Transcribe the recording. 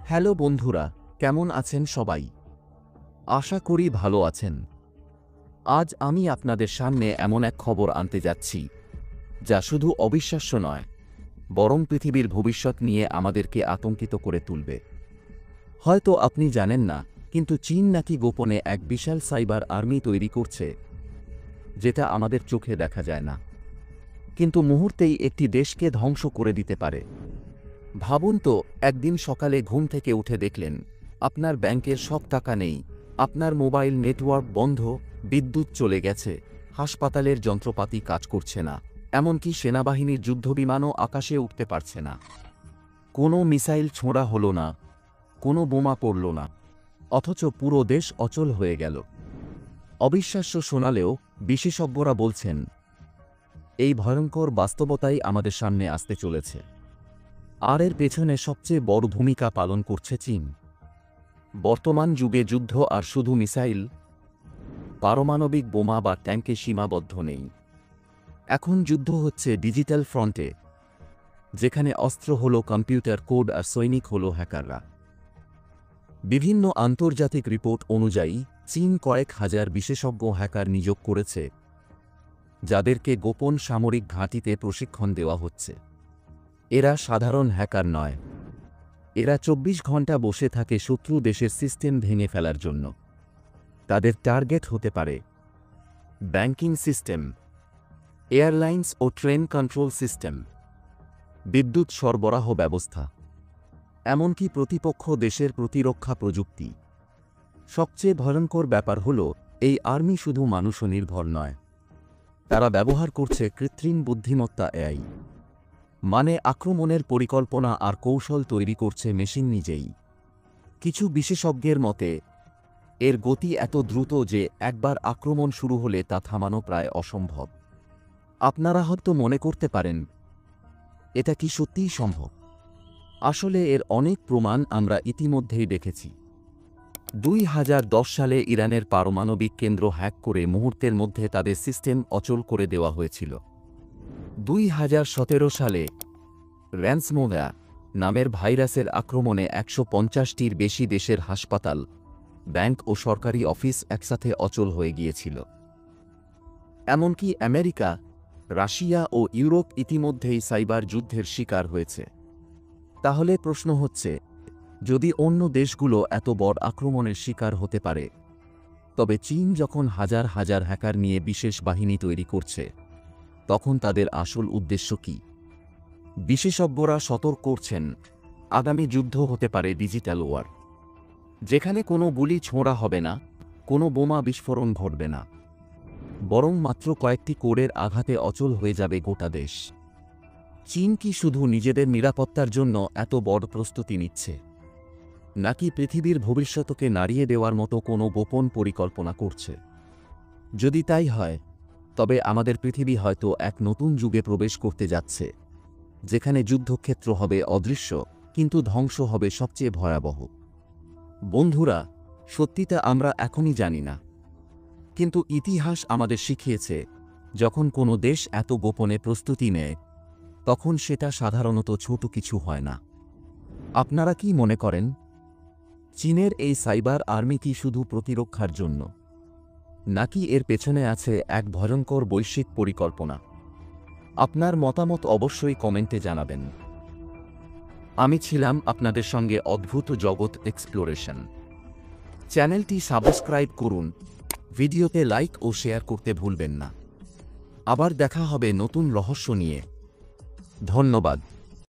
Hello বন্ধুরা, কেমন আছেন সবাই? আশা করি ভালো আছেন। আজ আমি আপনাদের সামনে এমন এক খবর আনতে যাচ্ছি যা শুধু অবিশ্বাস্য নয়, বরং পৃথিবীর ভবিষ্যৎ নিয়ে আমাদেরকে আতঙ্কিত করে তুলবে। হয়তো আপনি জানেন না, কিন্তু চীন নাকি গোপনে এক বিশাল সাইবার আর্মি তৈরি করছে, যেটা আমাদের চোখে দেখা যায় না, কিন্তু মুহূর্তেই একটি দেশকে ধ্বংস করে দিতে পারে। ভাবুন তো, একদিন সকালে ঘুম থেকে উঠে দেখলেন আপনার ব্যাংকের সব টাকা নেই, আপনার মোবাইল নেটওয়ার্ক বন্ধ, বিদ্যুৎ চলে গেছে, হাসপাতালের যন্ত্রপাতি কাজ করছে না, এমনকি সেনাবাহিনীর যুদ্ধবিমানও আকাশে উঠতে পারছে না। কোনো মিসাইল ছোঁড়া হলো না, কোনো বোমা পড়ল না, অথচ পুরো দেশ অচল হয়ে গেল। অবিশ্বাস্য শোনালেও বিশেষজ্ঞরা বলছেন, এই ভয়ঙ্কর বাস্তবতাই আমাদের সামনে আসতে চলেছে। আর এর পেছনে সবচেয়ে বড় ভূমিকা পালন করছে চীন। বর্তমান যুগে যুদ্ধ আর শুধু মিসাইল, পারমাণবিক বোমা বা ট্যাঙ্কে সীমাবদ্ধ নেই। এখন যুদ্ধ হচ্ছে ডিজিটাল ফ্রন্টে, যেখানে অস্ত্র হল কম্পিউটার কোড আর সৈনিক হল হ্যাকাররা। বিভিন্ন আন্তর্জাতিক রিপোর্ট অনুযায়ী চীন কয়েক হাজার বিশেষজ্ঞ হ্যাকার নিয়োগ করেছে, যাদেরকে গোপন সামরিক ঘাঁটিতে প্রশিক্ষণ দেওয়া হচ্ছে। এরা সাধারণ হ্যাকার নয়, এরা ২৪ ঘন্টা বসে থাকে শত্রু দেশের সিস্টেম ভেঙে ফেলার জন্য। তাদের টার্গেট হতে পারে ব্যাংকিং সিস্টেম, এয়ারলাইন্স ও ট্রেন কন্ট্রোল সিস্টেম, বিদ্যুৎ সরবরাহ ব্যবস্থা, এমনকি প্রতিপক্ষ দেশের প্রতিরক্ষা প্রযুক্তি। সবচেয়ে ভয়ঙ্কর ব্যাপার হল, এই আর্মি শুধু মানুষ নির্ভর নয়, তারা ব্যবহার করছে কৃত্রিম বুদ্ধিমত্তা এআই। মানে আক্রমণের পরিকল্পনা আর কৌশল তৈরি করছে মেশিন নিজেই। কিছু বিশেষজ্ঞের মতে এর গতি এত দ্রুত যে একবার আক্রমণ শুরু হলে তা থামানো প্রায় অসম্ভব। আপনারা হয়তো মনে করতে পারেন, এটা কি সত্যিই সম্ভব? আসলে এর অনেক প্রমাণ আমরা ইতিমধ্যেই দেখেছি। ২০১০ সালে ইরানের পারমাণবিক কেন্দ্র হ্যাক করে মুহূর্তের মধ্যে তাদের সিস্টেম অচল করে দেওয়া হয়েছিল। ২০১৭ সালে র্যানসমওয়্যার নামের ভাইরাসের আক্রমণে ১৫০টির বেশি দেশের হাসপাতাল, ব্যাংক ও সরকারি অফিস একসাথে অচল হয়ে গিয়েছিল। এমনকি আমেরিকা, রাশিয়া ও ইউরোপ ইতিমধ্যেই সাইবার যুদ্ধের শিকার হয়েছে। তাহলে প্রশ্ন হচ্ছে, যদি অন্য দেশগুলো এত বড় আক্রমণের শিকার হতে পারে, তবে চীন যখন হাজার হাজার হ্যাকার নিয়ে বিশেষ বাহিনী তৈরি করছে, তখন তাদের আসল উদ্দেশ্য কী? বিশেষজ্ঞরা সতর্ক করছেন, আগামী যুদ্ধ হতে পারে ডিজিটাল ওয়ার, যেখানে কোনো গুলি ছোঁড়া হবে না, কোনো বোমা বিস্ফোরণ ঘটবে না, বরং মাত্র কয়েকটি কোডের আঘাতে অচল হয়ে যাবে গোটা দেশ। চীন কি শুধু নিজেদের নিরাপত্তার জন্য এত বড় প্রস্তুতি নিচ্ছে, নাকি পৃথিবীর ভবিষ্যৎকে নাড়িয়ে দেওয়ার মতো কোনো গোপন পরিকল্পনা করছে? যদি তাই হয়, তবে আমাদের পৃথিবী হয়তো এক নতুন যুগে প্রবেশ করতে যাচ্ছে, যেখানে যুদ্ধক্ষেত্র হবে অদৃশ্য, কিন্তু ধ্বংস হবে সবচেয়ে ভয়াবহ। বন্ধুরা, সত্যিটা আমরা এখনই জানি না, কিন্তু ইতিহাস আমাদের শিখিয়েছে, যখন কোনো দেশ এত গোপনে প্রস্তুতি নেয়, তখন সেটা সাধারণত ছোট কিছু হয় না। আপনারা কি মনে করেন, চীনের এই সাইবার আর্মি কি শুধু প্রতিরক্ষার জন্য, নাকি এর পেছনে আছে এক ভয়ঙ্কর বৈশ্বিক পরিকল্পনা? আপনার মতামত অবশ্যই কমেন্টে জানাবেন। আমি ছিলাম আপনাদের সঙ্গে অদ্ভুত জগৎ এক্সপ্লোরেশন। চ্যানেলটি সাবস্ক্রাইব করুন, ভিডিওতে লাইক ও শেয়ার করতে ভুলবেন না। আবার দেখা হবে নতুন রহস্য নিয়ে। ধন্যবাদ।